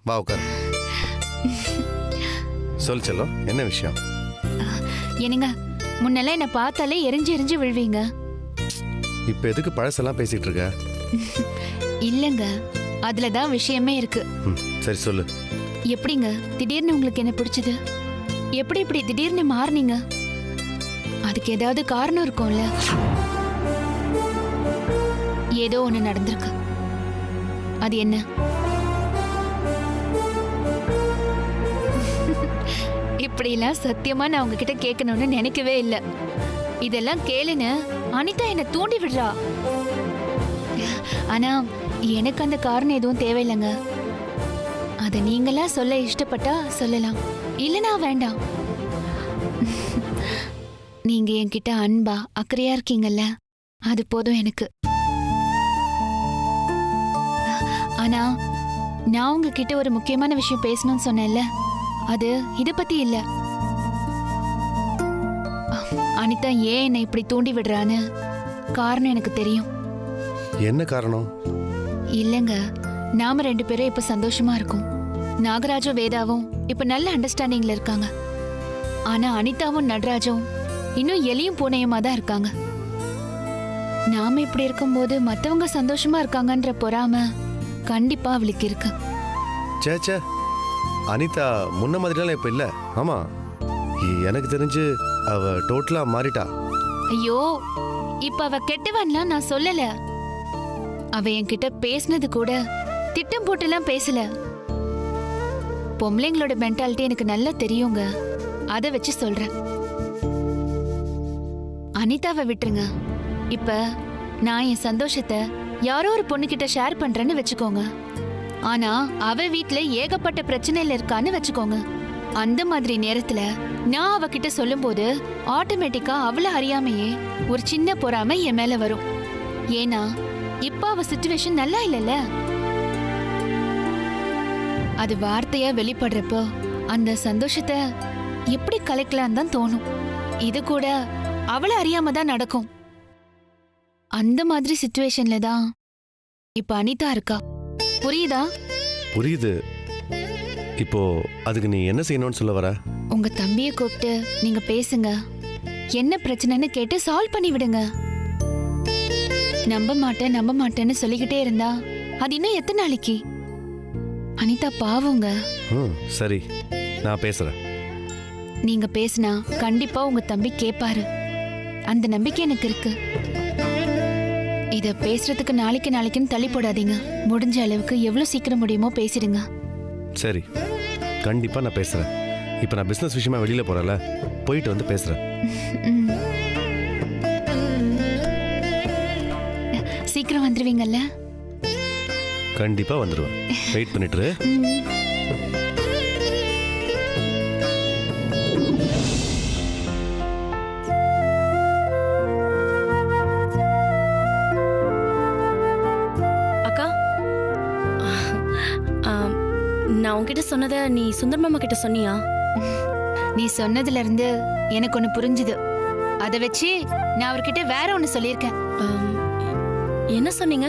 வா உட்காரு. சொல் செல்லம், என்ன விஷயம்? என்னங்க, முன்னெல்லாம் என்ன பார்த்தாலே எரிஞ்சு எரிஞ்சு விழுவீங்க. இப்ப எதுக்கு பழசெல்லாம் பேசிட்டு இருக்க? இல்லங்க, அதுலதான் விஷயமே இருக்கு. சரி சொல்லு. எப்படிங்க திடீர்னு உங்களுக்கு என்ன பிடிச்சது? எப்படி இப்படி திடீர்னு மாறினீங்க? அதுக்கு ஏதாவது காரணம் இருக்கும்ல? ஏதோ ஒண்ணு நடந்திருக்கு. அது என்ன? இப்படிலாம் சத்தியமா நான் உங்ககிட்ட கேட்கணும்னு நினைக்கவே இல்லை. இதெல்லாம் கேளுன்னு அனிதா என்ன தூண்டி விடுறா. ஆனா எனக்கு அந்த காரணம் எதுவும் தேவையில்லைங்க. அத நீங்களா சொல்ல இஷ்டப்பட்டா சொல்லலாம், இல்லனா வேண்டாம். நீங்க என்கிட்ட அன்பா அக்கறையா இருக்கீங்கல்ல, அது போதும் எனக்கு. ஆனா நான் உங்ககிட்ட ஒரு முக்கியமான விஷயம் பேசணும்னு சொன்னேன்ல, அது இத பத்தி இல்ல. அனிதா ஏன் என்னை இப்படி தூண்டி விடுறான்னு காரணம் எனக்கு தெரியும். என்ன காரணம்? இல்லங்க, நாம 2 பேரும் இப்ப சந்தோஷமா இருக்கோம். நாகராஜும் வேதாவும் இப்ப நல்ல அண்டர்ஸ்டாண்டிங்ல இருக்காங்க. ஆனா அனிதாவும் நடராஜும் இன்னும் எலியும் பூனையுமா தான் இருக்காங்க. நாம இப்படி இருக்கும்போது மத்தவங்க சந்தோஷமா இருக்காங்கன்ற பொறாம கண்டிப்பா அவளுக்கு இருக்கு. சேச்சே, அனிதா முன்ன மாதிரிலாம் இப்ப இல்ல. ஆமா, எனக்கு தெரிஞ்சு அவ டோட்டலா மாறிட்டா. ஐயோ, இப்ப அவ கெட்டவன்லாம் நான் சொல்லல. அவ என்கிட்ட பேசினது கூட திட்டம் போட்டுலாம் பேசல. பொம்பளைங்களோட மென்டாலிட்டி எனக்கு நல்லா தெரியுங்க, அதை வச்சு சொல்றேன். அனிதாவை விட்டுருங்க. இப்ப நான் என் சந்தோஷத்தை யாரோ ஒரு பொண்ணுகிட்ட ஷேர் பண்றேன்னு வச்சுக்கோங்க. ஆனா அவ வீட்ல ஏகப்பட்ட பிரச்சனையில இருக்கான்னு வச்சுக்கோங்க. அந்த மாதிரி நேரத்துல நான் அவகிட்ட சொல்லும் போது ஆட்டோமேட்டிக்கா அவளை அறியாமையே ஒரு சின்ன பொறாமை என் மேல வரும். ஏன்னா இப்ப அவ சிச்சுவேஷன் நல்லா இல்லல்ல. அது வார்த்தையா வெளிப்படுறப்போ அந்த சந்தோஷத்தை எப்படி கலைக்கலாம் தான் தோணும். இது கூட அவளை அறியாம தான் நடக்கும். அந்த மாதிரி சிச்சுவேஷன்ல தான் இப்ப அனிதா இருக்கா. புரியுதா? புரியுது. இப்போ அதுக்கு நீ என்ன செய்யணும்னு சொல்ல வர? உங்க தம்பியை கூப்பிட்டு நீங்க பேசுங்க. என்ன பிரச்சனைன்னு கேட்டு சால்வ் பண்ணி விடுங்க. நம்ப மாட்டேன்னு சொல்லிக்கிட்டே இருந்தா அது இன்னும் எத்தனை நாளைக்கு? அனிதா பாவங்க. சரி, நான் பேசுறேன். நீங்க பேசினா கண்டிப்பா உங்க தம்பி கேட்பாரு. அந்த நம்பிக்கை எனக்கு இருக்கு. இத பேசுறதுக்கு நாளைக்குன்னு தள்ளி போடாதீங்க. முடிஞ்ச அளவுக்கு எவ்வளவு சீக்கிரம் முடியுமோ பேசிடுங்க. சரி, கண்டிப்பா நான் பேசுறேன். இப்ப நான் பிசினஸ் விஷயமா வெளியில போறேன்ல, போயிட்டு வந்து பேசுறேன். சீக்கிரம் வந்துருவீங்கல்ல? கண்டிப்பா வந்துருவேன். வெயிட் பண்ணிட்டு. நான் உன்கிட்ட சொன்னத நீ சுந்தர் மாமா கிட்ட சொன்னியா? நீ சொன்னதுல இருந்து எனக்கு ஒண்ணு புரிஞ்சுது. அதை வச்சு நான் அவர்கிட்ட வேற ஒண்ணு சொல்லியிருக்கேன். என்ன சொன்னீங்க?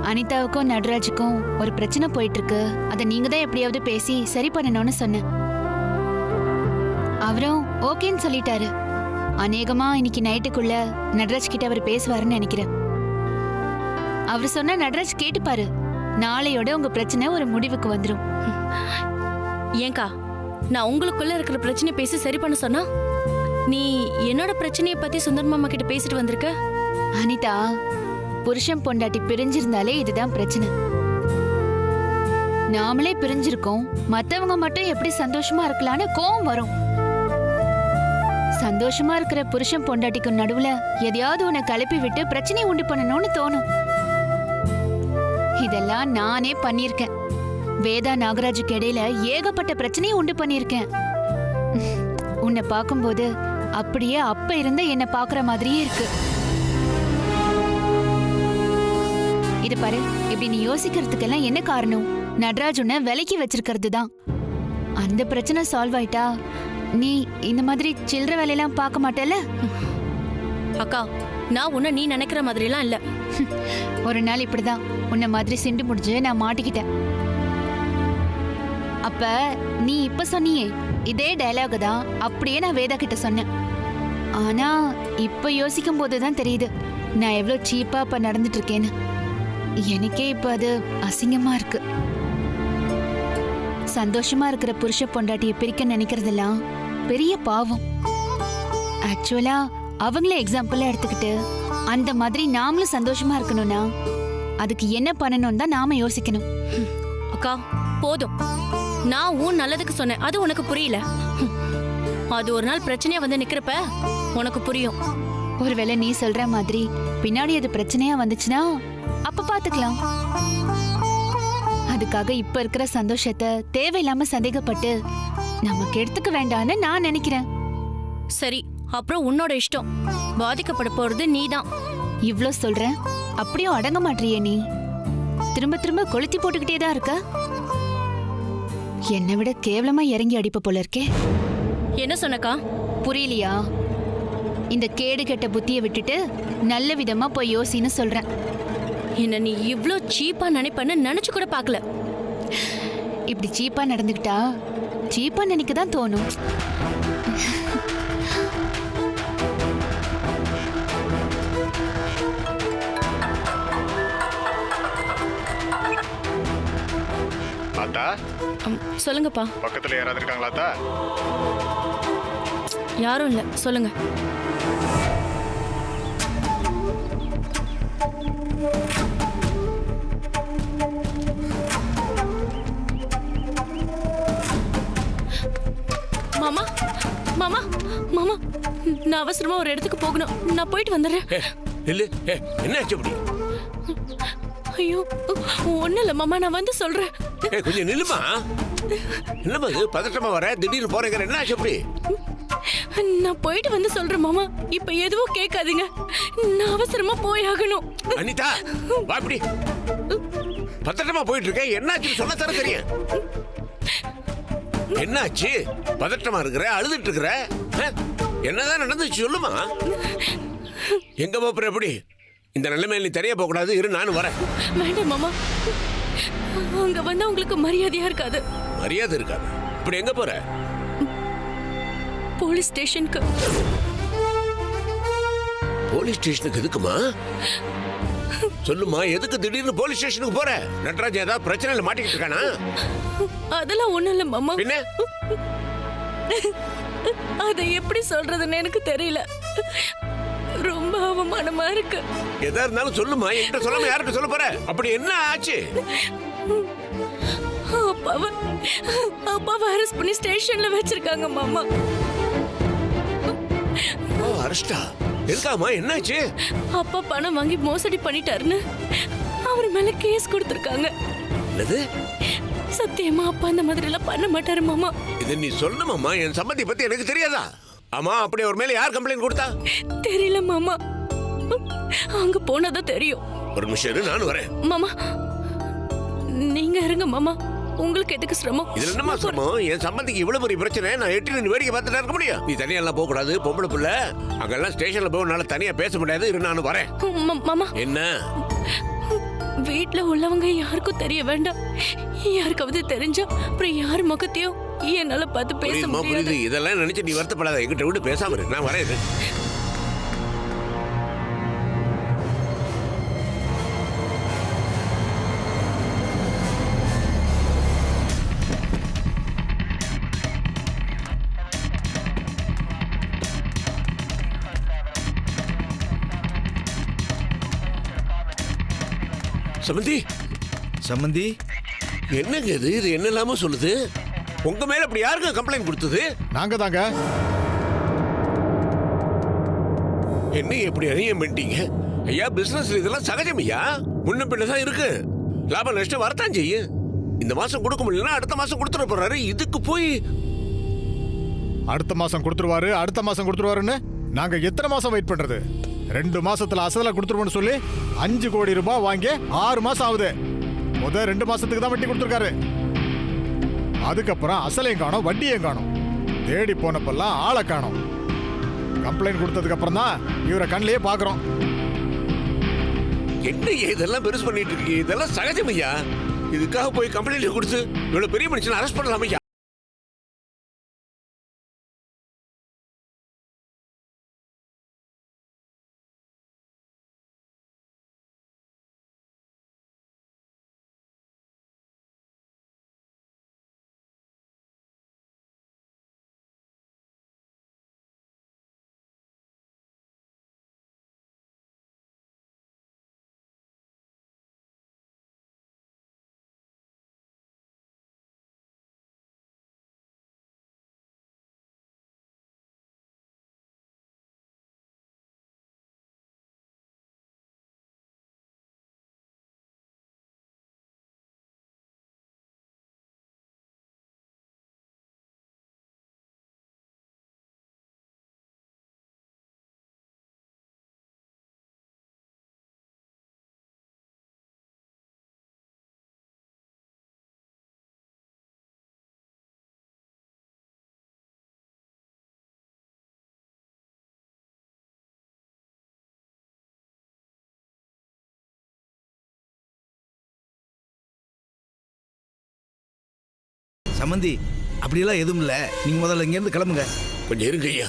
அனிதாவுக்கும் நடராஜுக்கும் ஒரு பிரச்சனை போயிட்டு இருக்கு. அதை நீங்க தான் எப்படியாவது பேசி சரி பண்ணணும்னு சொன்னேன். அவரும் ஓகேன்னு சொல்லிட்டாரு. அநேகமா இன்னைக்கு நைட்டுக்குள்ள நடராஜ் கிட்ட அவர் பேசுவாருன்னு நினைக்கிறேன். அவர் சொன்னா நடராஜ் கேட்டுப்பாரு. நாளையோட உங்க பிரச்சனை ஒரு முடிவுக்கு வந்துடும். ஏங்கா, நான் உங்களுக்குள்ள இருக்கிற பிரச்சனை பேசி சரி பண்ண சொன்னா நீ என்னோட பிரச்சனையை பத்தி சுந்தர் மாமா கிட்ட பேசிட்டு வந்திருக்க. அனிதா, புருஷன் பொண்டாட்டி பிரிஞ்சிருந்தாலே இதுதான் பிரச்சனை. நாமளே பிரிஞ்சிருக்கோம், மத்தவங்க மட்டும் எப்படி சந்தோஷமா இருக்கலாம்னு கோவம் வரும். சந்தோஷமா இருக்கிற புருஷன் பொண்டாட்டிக்கு நடுவுல எதையாவது உன்னை கிளப்பி விட்டு பிரச்சனையை உண்டு பண்ணணும்னு தோணும். இதெல்லாம் நானே பண்ணிருக்கேன். வேதா நாகராஜுக்கு இடையில ஏகப்பட்ட பிரச்சனையை உண்டு பண்ணிருக்கேன். உன்னை பார்க்கும்போது அப்படியே அப்ப இருந்த என்ன பாக்குற மாதிரியே இருக்கு. இது பாரு, இப்படி நீ யோசிக்கிறதுக்கெல்லாம் என்ன காரணம்? நடராஜ் உன்னை விலைக்கு வச்சிருக்கிறது தான். அந்த பிரச்சனை சால்வ் ஆயிட்டா நீ இந்த மாதிரி சில்லற வேலையெல்லாம் பார்க்க மாட்டேல? அக்கா, நான் உன்னை நீ நினைக்கிற மாதிரிலாம் இல்ல. ஒரு நாள் இப்படிதான் உன்னை மாதிரி சிண்டு முடிஞ்சு நான் மாட்டிக்கிட்டேன். அப்ப நீ இப்ப சொன்னியே இதே டயலாக் தான் அப்படியே நான் வேதா கிட்ட சொன்னேன். ஆனா இப்ப யோசிக்கும் போதுதான் தெரியுது நான் எவ்வளவு சீப்பா இப்ப நடந்துட்டு இருக்கேன்னு. எனக்கே இப்ப அது அசிங்கமா இருக்கு. சந்தோஷமா இருக்கிற புருஷ பொண்டாட்டியை பிரிக்க நினைக்கிறதெல்லாம் பெரிய பாவம். ஆக்சுவலா அவங்கள எக்ஸாம்பிளா எடுத்துக்கிட்டு அந்த மாதிரி நாமளும் சந்தோஷமா இருக்கணும்னா அதுக்கு என்ன பண்ணணும் தான் நாம யோசிக்கணும். அக்கா போதும், நான் உன் நல்லதுக்கு சொன்னேன், அது உனக்கு புரியல. அது ஒரு நாள் பிரச்சனையா வந்து நிக்கிறப்ப உனக்கு புரியும். ஒருவேளை நீ சொல்ற மாதிரி பின்னாடி அது பிரச்சனையா வந்துச்சுன்னா அப்ப பாத்துக்கலாம். அதுக்காக இப்ப இருக்கிற சந்தோஷத்தை தேவையில்லாம சந்தேகப்பட்டு நமக்கு எடுத்துக்க வேண்டான்னு நான் நினைக்கிறேன். சரி, அப்புறம் உன்னோட இஷ்டம். பாதிக்கப்பட போறது நீதான். இவ்ளோ சொல்றேன், அப்படியும் அடங்க மாட்டியே நீ. திரும்ப திரும்ப கொளுத்தி போட்டுக்கிட்டே தான் இருக்க. என்னை விட கேவலமா இறங்கி அடிப்ப போல இருக்கே. என்ன சொன்னக்கா? புரியலையா? இந்த கேடு கெட்ட புத்தியை விட்டுட்டு நல்ல விதமா போய் யோசின்னு சொல்றேன். என்ன நீ இவ்ளோ சீப்பா நினைப்பன்னு நினைச்சு கூட பார்க்கல. இப்படி சீப்பா நடந்துக்கிட்டா சீப்பா நினைக்க தான் தோணும். ஆத்தா, சொல்லுங்கப்பா. பக்கத்துல யாராவது இருக்காங்களா ஆத்தா? யாரும் இல்ல, சொல்லுங்க. மாமா மாமா மாமா, நான் அவசரமா ஒரு இடத்துக்கு போகணும். நான் போயிட்டு வந்துடுறேன். என்ன ஆச்சு அப்படி? ஐயோ ஒண்ணு இல்ல மாமா, நான் வந்து சொல்றேன். கொஞ்சம் நில்லுமா. என்னமா இது பதட்டமா வர, திடீர்னு போறேங்கிற, என்ன ஆச்சு அப்படி? நான் போயிட்டு வந்து சொல்றேன் மாமா. இப்ப எதுவும் கேட்காதீங்க, நான் அவசரமா போய் ஆகணும். அனிதா வா இப்படி. பதட்டமா போயிட்டு இருக்க, என்னாச்சு சொல்ல தர தெரியும். என்னாச்சு? பதட்டமா இருக்கிற, அழுதுட்டு இருக்கிற, என்னதான் நடந்துச்சு சொல்லுமா. எங்க போற எப்படி? இந்த நிலைமையில நீ தெரிய போக கூடாது. இரு, நானும் வரேன். வேண்டாம் மாமா, அங்க வந்தா உங்களுக்கு மரியாதையா இருக்காது. மரியாதை இருக்காது? இப்படி எங்க போற? போலீஸ் ஸ்டேஷனுக்கு. போலீஸ் ஸ்டேஷனுக்கு எதுக்குமா? சொல்லுமா, எதுக்கு திடீர்னு போலீஸ் ஸ்டேஷனுக்கு போற? நடராஜ் ஏதாவது பிரச்சனையில மாட்டிக்கிட்டு இருக்கானா? அதெல்லாம் ஒண்ணும் இல்ல மாமா. என்ன? அதை எப்படி சொல்றதுன்னு எனக்கு தெரியல. ரொம்ப அவமானமா இருக்கு. எதா இருந்தாலும் சொல்லுமா, என்கிட்ட சொல்லாம யார்கிட்ட சொல்ல போற? அப்படி என்ன ஆச்சு? அப்பாவை அரெஸ்ட் பண்ணி ஸ்டேஷன்ல வச்சிருக்காங்க மாமா. அரெஸ்டா? எதுக்காமா? என்னாச்சு? அப்பா பணம் வாங்கி மோசடி பண்ணிட்டாருன்னு அவர் மேல கேஸ் கொடுத்திருக்காங்க. என்னது? சத்தியமா அப்பா அந்த மாதிரி எல்லாம் பண்ண மாட்டாரு மாமா. இது நீ சொல்லணுமாமா? என் சம்மதி பத்தி எனக்கு தெரியாதா? ஆமா, அப்படி அவர் மேல யார் கம்ப்ளைண்ட் கொடுத்தா? தெரியல மாமா, அங்க போனதான் தெரியும். ஒரு நிமிஷம் இரு, நானும் வரேன். மாமா நீங்க இருங்க மாமா, உங்களுக்கு எதுக்கு சிரமம்? இதுல என்னமா சிரமம்? என் சம்பந்திக்கு இவ்வளவு பெரிய பிரச்சனை, நான் எட்டி நின்னு வேடிக்கை பார்த்துட்டா இருக்க முடியும்? நீ தனியா எல்லாம் போக கூடாது, பொம்பளை புள்ள. அங்கெல்லாம் ஸ்டேஷன்ல போய் உன்னால தனியா பேச முடியாது. இரு, நானும் வரேன். மாமா என்ன? வீட்ல உள்ளவங்க யாருக்கும் தெரிய வேண்டாம். யாருக்காவது தெரிஞ்சா அப்புறம் யார் முகத்தையும் என்னால பார்த்து பேச முடியாது. புரியுது. இதெல்லாம் நினைச்சு நீ வருத்தப்படாத. எங்கிட்ட விட்டு பேசாம இரு, நான் வரேன். சமந்தி, சம்மந்தி, என்னங்க இது? இது என்னலாமோ சொல்லுது. உங்க மேல அப்படி யாருங்க கம்ப்ளைண்ட் கொடுத்தது? நாங்க தாங்க. என்ன எப்படி அநியம் பண்ணிட்டீங்க ஐயா? பிசினஸ் இதெல்லாம் சகஜம் ஐயா, முன்ன பின்னதான் இருக்கு. லாபம் நஷ்டம் வரத்தான் செய்யும். இந்த மாசம் கொடுக்க முடியலன்னா அடுத்த மாசம் கொடுத்துட போறாரு. இதுக்கு போய் அடுத்த மாசம் கொடுத்துருவாரு, அடுத்த மாசம் கொடுத்துருவாருன்னு நாங்க எத்தனை மாசம் வெயிட் பண்றது? 2 மாசத்துல அசல கொடுத்துருவோம்னு சொல்லி 5 கோடி ரூபாய் வாங்கி 6 மாசம் ஆகுது. முதல் 2 மாசத்துக்கு தான் வட்டி கொடுத்துருக்காரு. அதுக்கப்புறம் அசலையும் காணும், வட்டியும் காணும். தேடி போனப்பெல்லாம் ஆளை காணும். கம்ப்ளைண்ட் கொடுத்ததுக்கு அப்புறம் தான் இவரை கண்ணிலேயே பாக்குறோம். என்ன இதெல்லாம் பெருசு பண்ணிட்டு இருக்கீங்க? இதெல்லாம் சகஜம் ஐயா. இதுக்காக போய் கம்ப்ளைண்ட் கொடுத்து இவ்வளவு பெரிய மனுஷனை அரெஸ்ட் பண்ணலாம் ஐயா. சம்மந்தி அப்படியெல்லாம் எதுவும் இல்லை. நீங்க முதல்ல இங்கேருந்து கிளம்புங்க. கொஞ்சம் இருங்க ஐயா,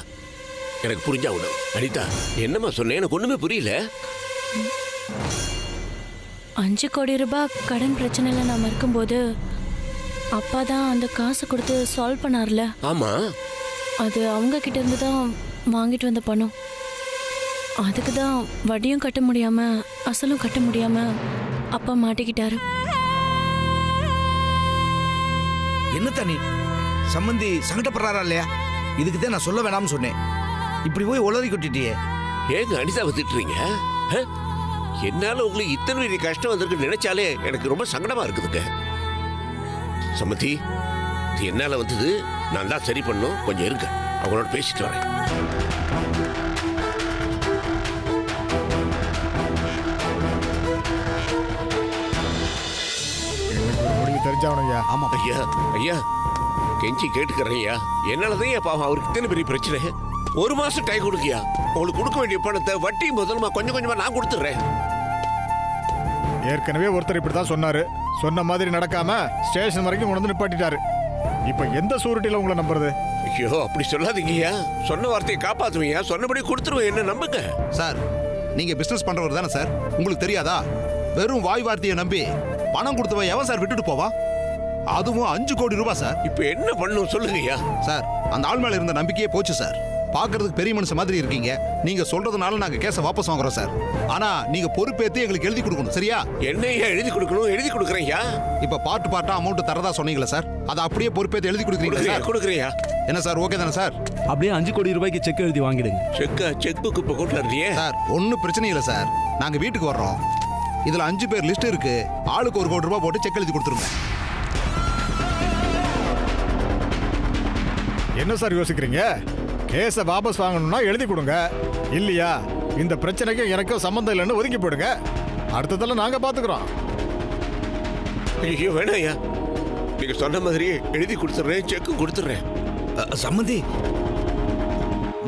எனக்கு புரிஞ்சாகணும். அனிதா என்னம்மா சொன்னேன்? எனக்கு ஒண்ணுமே புரியல. 5 கோடி ரூபாய் கடன் பிரச்சனையில நாம இருக்கும்போது அப்பா தான் அந்த காசு கொடுத்து சால்வ் பண்ணார்ல. ஆமா, அது அவங்க கிட்ட இருந்து தான் வாங்கிட்டு வந்த பணம். அதுக்கு தான் வட்டியும் கட்ட முடியாம அசலும் கட்ட முடியாம அப்பா மாட்டிக்கிட்டாரு. என்ன தண்ணி சம்மந்தி சங்கடப்படுறாரா இல்லையா? இதுக்கு தான் நான் சொல்ல வேணாம்னு சொன்னேன். இப்படி போய் உளறி கொட்டிட்டியே. ஏங்க அனிதாவை திட்டுறீங்க? என்னால உங்களுக்கு இத்தனை பெரிய கஷ்டம் வந்திருக்கு நினைச்சாலே எனக்கு ரொம்ப சங்கடமா இருக்குதுங்க. சம்மதி, இது என்னால வந்தது, நான் தான் சரி பண்ணும். கொஞ்சம் இருங்க, அவங்களோட பேசிட்டு வரேன். முடிவு தெரிஞ்சாவணும் ஐயா. ஆமா ஐயா ஐயா, கெஞ்சி கேட்டுக்கிறேன் ஐயா. என்னாலதான் ஐயா பாவம் அவருக்கு இத்தனை பெரிய பிரச்சனை. 1 மாசம் டைம் கொடுக்கியா. உங்களுக்கு கொடுக்க வேண்டிய பணத்தை வட்டி முதல்மா கொஞ்சம் கொஞ்சமா நான் கொடுத்துட்றேன். ஏற்கனவே ஒருத்தர் இப்படிதான் சொன்னாரு. சொன்ன மாதிரி நடக்காம ஸ்டேஷன் வரைக்கும் கொண்டு வந்து நிப்பாட்டிட்டாரு. இப்ப எந்த சூரிட்டில உங்களை நம்புறது? ஐயோ அப்படி சொல்லாதீங்கய்யா. சொன்ன வார்த்தையை காப்பாத்துவீங்க. சொன்னபடி கொடுத்துருவேன், என்ன நம்புங்க. சார், நீங்க பிசினஸ் பண்றவர் தானே சார்? உங்களுக்கு தெரியாதா? வெறும் வாய் வார்த்தையை நம்பி பணம் கொடுத்தவன் எவன் சார் விட்டுட்டு போவா? அதுவும் 5 கோடி ரூபாய் சார். இப்ப என்ன பண்ணணும் சொல்லுங்கய்யா. சார், அந்த ஆள் மேல இருந்த நம்பிக்கையே போச்சு சார். பார்க்கிறதுக்கு பெரிய மனுஷன் மாதிரி இருக்கீங்க. நீங்க சொல்றதுனால நாங்க கேஸை வாபஸ் வாங்குறோம் சார். ஆனா நீங்க பொறுப்பேற்று எங்களுக்கு எழுதி கொடுக்கணும், சரியா? என்னையா எழுதி கொடுக்கணும்? எழுதி கொடுக்குறேன்யா. இப்ப பார்ட்டா அமௌண்ட் தரதா சொன்னீங்களா சார்? அதை அப்படியே பொறுப்பேற்று எழுதி கொடுக்குறீங்களா சார்? கொடுக்குறியா? என்ன சார், ஓகே தானே சார்? அப்படியே 5 கோடி ரூபாய்க்கு செக் எழுதி வாங்கிடுங்க. செக் புக் இப்ப கொண்டு வரலையே சார். ஒன்னும் பிரச்சனை இல்லை சார். நாங்க வீட்டுக்கு வர்றோம். இதுல 5 பேர் லிஸ்ட் இருக்கு. ஆளுக்கு 1 கோடி ரூபாய் போட்டு செக் எழுதி கொடுத்துருங்க. என்ன சார் யோசிக்கிறீங்க? கேஸை வாபஸ் வாங்கணும்னா எழுதி கொடுங்க. இல்லையா இந்த பிரச்சனைக்கு எனக்கும் சம்மந்தம் இல்லைன்னு ஒதுக்கி போடுங்க. அடுத்ததெல்லாம் நாங்க பாத்துக்கிறோம். ஐயோ வேணாயா, நீங்க சொன்ன மாதிரியே எழுதி கொடுத்துட்றேன், செக்கு கொடுத்துட்றேன். சம்மந்தி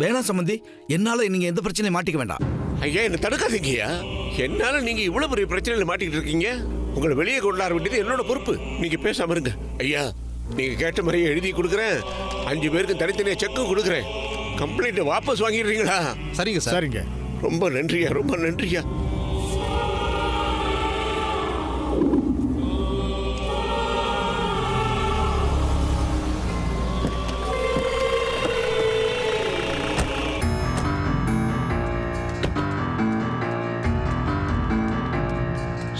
வேணாம் சம்மந்தி. என்னால நீங்க எந்த பிரச்சனையும் மாட்டிக்க வேண்டாம். ஐயா என்ன தடுக்காதீங்கய்யா. என்னால நீங்க இவ்வளவு பெரிய பிரச்சனையில மாட்டிக்கிட்டு இருக்கீங்க. உங்களை வெளியே கொண்டு வர வேண்டியது என்னோட பொறுப்பு. நீங்க பேசாம இருங்க ஐயா. நீங்க கேட்ட மாதிரியே எழுதி கொடுக்குறேன். 5 பேருக்கு தனித்தனியா செக்கும் கொடுக்குறேன். கம்ப்ளைண்ட் வாபஸ் வாங்கிடுறீங்களா? சரிங்க சார். சரிங்க. ரொம்ப நன்றியா, ரொம்ப நன்றியா.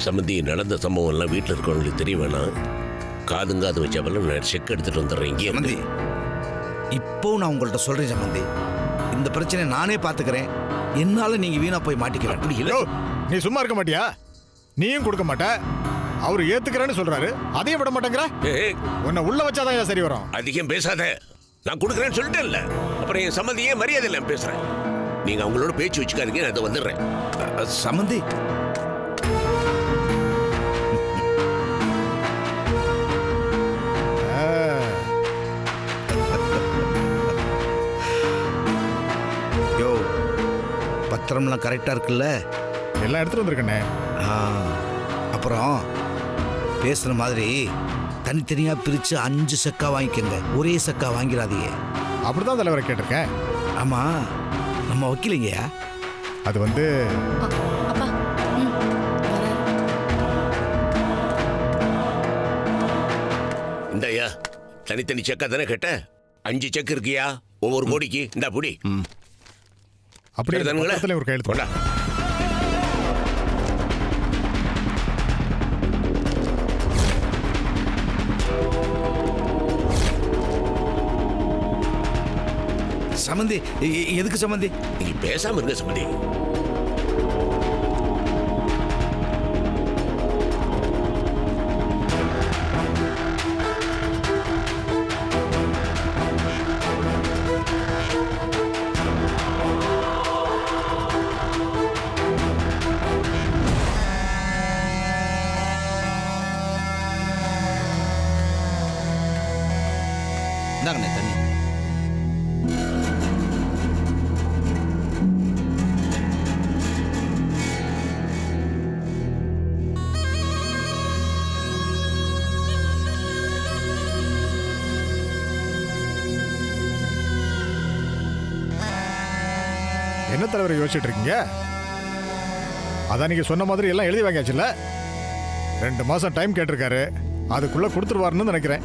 சம்மந்தி, நடந்த சம்பவம் எல்லாம் வீட்டில் இருக்கவங்களுக்கு தெரிய வேணாம். காதுங்காது வச்சவெல்லாம் நான் செக் எடுத்துட்டு வந்துடுறேன். இங்கே சம்மந்தி இப்போ நான் உங்கள்ட்ட சொல்றேன் சம்மந்தி, இந்த பிரச்சனை நானே பாத்துக்கிறேன். என்னால நீங்க வீணா போய் மாட்டிக்க அப்படி இல்லை. யோ, நீ சும்மா இருக்க மாட்டியா? நீயும் கொடுக்க மாட்ட. அவரு ஏத்துக்கிறேன்னு சொல்றாரு, அதையும் விட மாட்டேங்கிற. ஏய், உன்னை உள்ள வச்சாதான் சரி வரும். அதிகம் பேசாத. நான் கொடுக்குறேன்னு சொல்லிட்டேன்ல. அப்புறம் என் சம்மந்தியே மரியாதை இல்லை பேசுறேன். நீங்க அவங்களோட பேச்சு வச்சுக்காதீங்க, நான் அதை வந்துடுறேன். சம்மந்தி யோ, பத்திரம்லாம் கரெக்டா இருக்குல்ல? எல்லாம் எடுத்துட்டு வந்திருக்கேனே. அப்புறம் பேசுற மாதிரி தனித்தனியா பிரிச்சு 5 செக்கா வாங்கிக்கங்க, ஒரே செக்கா வாங்கிடாதீங்க. அப்படிதான் தலைவரை கேட்டிருக்கேன். ஆமா, நம்ம வக்கீலிங்கயா. அது வந்து அப்பா வராரு. இந்தாயா, தனித்தனி செக்கா தானே கேட்ட? 5 செக் இருக்கியா ஒவ்வொரு கோடிக்கு? இந்த புடி. அப்படியே தானுங்களே ஒரு கையெழுத்து போடா. சம்பந்தி, எதுக்கு சம்பந்தி? நீ பேசாம இருங்க சம்பந்தி. இந்தாங்கண்ணே தண்ணி. என்ன தலைவரை யோசிச்சுட்டு இருக்கீங்க? அதான் நீங்க சொன்ன மாதிரி எல்லாம் எழுதி வாங்கியாச்சுல்ல. 2 மாசம் டைம் கேட்டிருக்காரு, அதுக்குள்ள கொடுத்துருவாருன்னு நினைக்கிறேன்.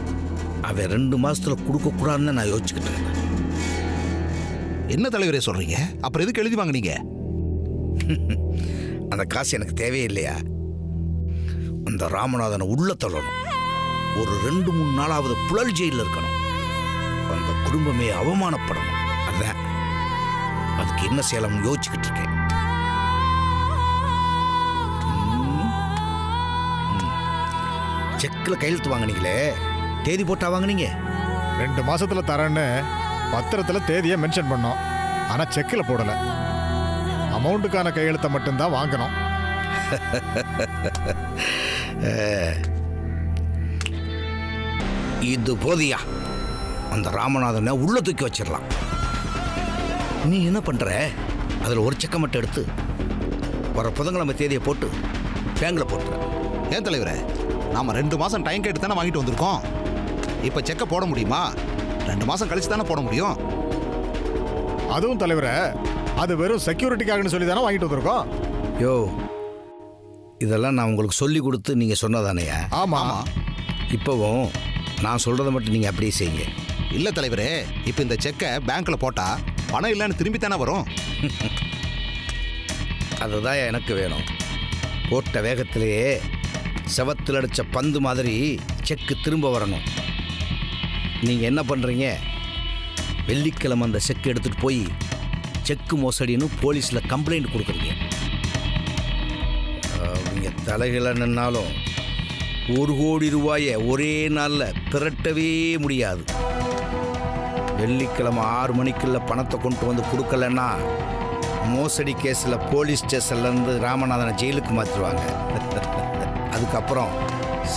அவன் 2 மாசத்துல கொடுக்க கூடாதுன்னு நான் யோசிச்சுக்கிட்டு இருக்கேன். என்ன தலைவரே சொல்றீங்க? அப்புறம் எதுக்கு எழுதி வாங்குனீங்க? அந்த காசு எனக்கு தேவையே இல்லையா? அந்த ராமநாதனை உள்ள தள்ளணும். ஒரு 2-3 நாளாவது புழல் ஜெயிலில் இருக்கணும். அந்த குடும்பமே அவமானப்படணும். அதான் அதுக்கு என்ன செய்யலாம்னு யோசிச்சுக்கிட்டு இருக்கேன். செக்கில் கையெழுத்து வாங்கினீங்களே, தேதி போட்டா வாங்கினீங்க? 2 மாசத்துல தரேன்னு பத்திரத்துல தேதியை மென்ஷன் பண்ணோம். ஆனா செக்கில் போடல. அமௌண்ட்டுக்கான கையெழுத்தை மட்டும்தான் வாங்கணும். இது போதியா? அந்த ராமநாதனை உள்ள தூக்கி வச்சிடலாம். நீ என்ன பண்ற? அதுல ஒரு செக்கை மட்டும் எடுத்து வர புதன்கிழமை தேதியை போட்டு பேங்க்ல போட்டுற. ஏன் தலைவரே, நாம 2 மாசம் டைம் கேட்டு தானே வாங்கிட்டு வந்திருக்கோம். இப்ப செக்க போட முடியுமா? 2 மாசம் கழிச்சு தானே போட முடியும். அதுவும் தலைவரை, அது வெறும் செக்யூரிட்டிக்காகன்னு சொல்லி தானே வாங்கிட்டு வந்திருக்கோம். யோ, இதெல்லாம் நான் உங்களுக்கு சொல்லி கொடுத்து நீங்க சொன்னதானையா? ஆமா. இப்போவும் நான் சொல்றதை மட்டும் நீங்க அப்படியே செய்யுங்க. இல்ல தலைவரே, இப்ப இந்த செக்கை பேங்க்ல போட்டா பணம் இல்லைன்னு திரும்பி தானே வரும். அதுதான் எனக்கு வேணும். போட்ட வேகத்திலேயே செவத்தில் அடிச்ச பந்து மாதிரி செக்கு திரும்ப வரணும். நீங்க என்ன பண்றீங்க? வெள்ளிக்கிழமை அந்த செக்கு எடுத்துட்டு போய் செக்கு மோசடின்னு போலீஸ்ல கம்ப்ளைண்ட் கொடுக்குறீங்க. அவங்க தலைகளை நின்னாலும் 1 கோடி ரூபாயை ஒரே நாளில் பிரட்டவே முடியாது. வெள்ளிக்கிழமை 6 மணிக்குள்ள பணத்தை கொண்டு வந்து கொடுக்கலன்னா மோசடி கேஸில் போலீஸ் ஸ்டேஷன்லேருந்து ராமநாதனை ஜெயிலுக்கு மாற்றிடுவாங்க. அதுக்கப்புறம்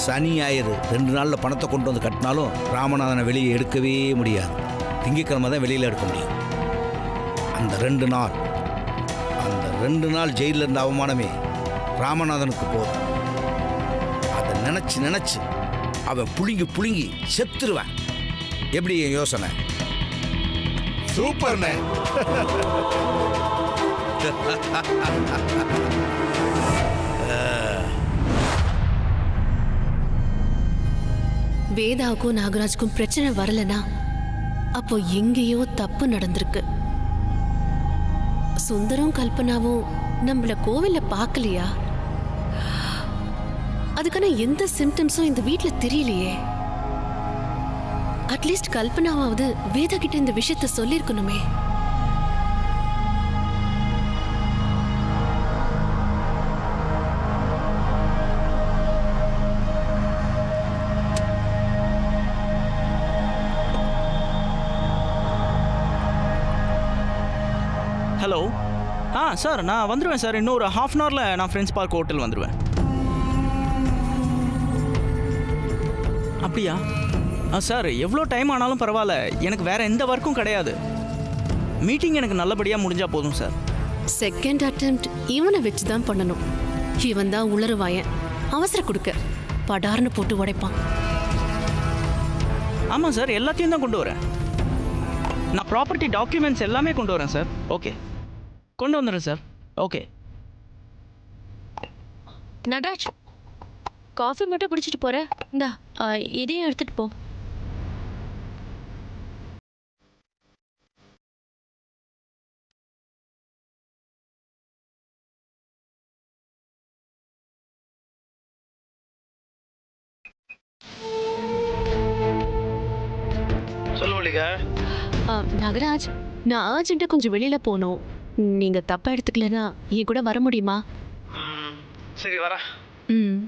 சனி ஞாயிறு 2 நாளில் பணத்தை கொண்டு வந்து கட்டினாலும் ராமநாதனை வெளியே எடுக்கவே முடியாது. திங்கட்கிழமை தான் வெளியில் எடுக்க முடியும். அந்த 2 நாள் ஜெயிலில் இருந்த அவமானமே ராமநாதனுக்கு போதும். அதை நினச்சி அவன் புழுங்கி செத்துருவேன். எப்படி என் யோசனை? சூப்பர்ண்ணே. வேதாவுக்கும் நாகராஜுக்கும் பிரச்சனை வரலனா அப்போ எங்கேயோ தப்பு நடந்திருக்கு. சுந்தரம் கல்பனாவும் நம்மள கோவில்ல பார்க்கலையா? அதுக்கான எந்த சிம்டம்ஸும் இந்த வீட்ல தெரியலையே. அட்லீஸ்ட் கல்பனாவாவது வேதா கிட்ட இந்த விஷயத்த சொல்லிருக்கணுமே. ஹலோ. சார், நான் வந்துடுவேன் சார். இன்னும் ஒரு ½ அன் ஹவரில் நான் ஃப்ரெண்ட்ஸ் பார்க் ஹோட்டல் வந்துடுவேன். அப்படியா? சார், எவ்வளோ டைம் ஆனாலும் பரவாயில்ல. எனக்கு வேற எந்த ஒர்க்கும் கிடையாது. மீட்டிங் எனக்கு நல்லபடியாக முடிஞ்சால் போதும் சார். செகண்ட் அட்டெம்ப்ட் இவனை வச்சு தான் பண்ணணும். இவன் தான் உளறுவாயன். அவசர கொடுக்க படார்னு போட்டு உடைப்பான். ஆமாம் சார், எல்லாத்தையும் தான் கொண்டு வரேன். நான் ப்ராப்பர்ட்டி டாக்குமெண்ட்ஸ் எல்லாமே கொண்டு வரேன் சார். ஓகே, கொண்டு வந்துடுறேன் சார். ஓகே. நடராஜ், காஃபி மட்டும் குடிச்சிட்டு போற. இந்தா இதையும் எடுத்துட்டு போ. சொல்லுவலிக்கா. நாகராஜ், நான் அர்ஜென்ட்டாக கொஞ்சம் வெளியில போகணும். நீங்க தப்பா எடுத்துக்கலன்னா என் கூட வர முடியுமா? சரி, வரேன். ம்.